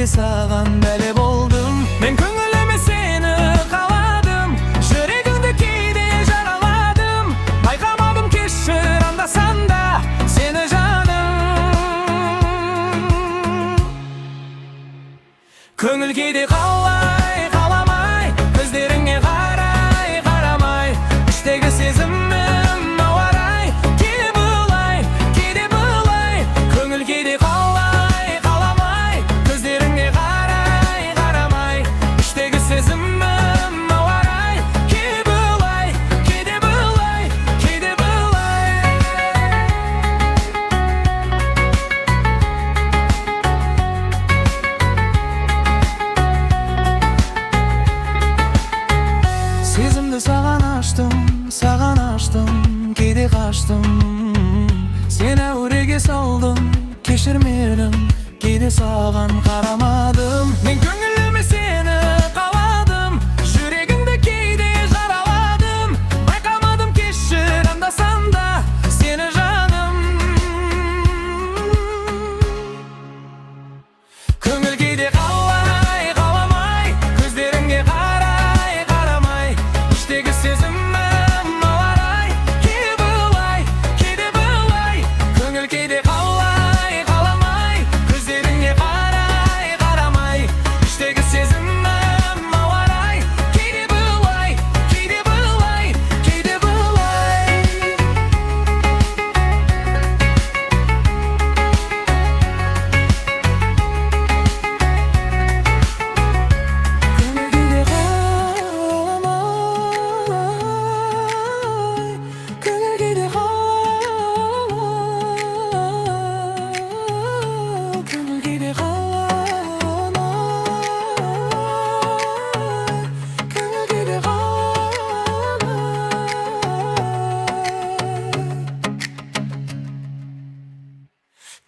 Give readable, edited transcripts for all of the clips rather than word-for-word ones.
кейде саған бәле болдым. Мен көңіліме сені қаладым, жүрегіңді кейде жараладым. Байқамадым кешір анда-санда сені жаным. Көңіл кейде қалай қаламай, көздеріңе қарай қарамай, іштегі сезімім ауарай, кейде былай, кейде былай. Көңіл кейде қалай қаламай, көздеріңе қарай қарамай, іштегі сезімім ауарай, кейде былай, кейде былай, кейде былай. Сезімді саған аштым, кейде қаштым. Сені әуреге салдым, кешір мейлің, кейде саған қарамадым. Мен көңіліме сені қаладым, жүрегіңді кейде жараладым. Байқамадым кешір анда-санда сені жаным. Көңіл кейде қалай қаламай, көздеріңе қарай қарамай, іштегі сезімім ауарай, кейде былай, кейде былай. Көңіл кейде қалай қаламай, көздеріңе қарай қарамай, іштегі сезімім ауарай, кейде былай, кейде былай, кейде былай. Көңіл кейде қаламай, көңіл кейде қаламай, көңіл кейде қаламай, көңіл кейде қаламай.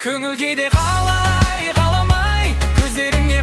Көңіл кейде қалай қаламай, көздеріңе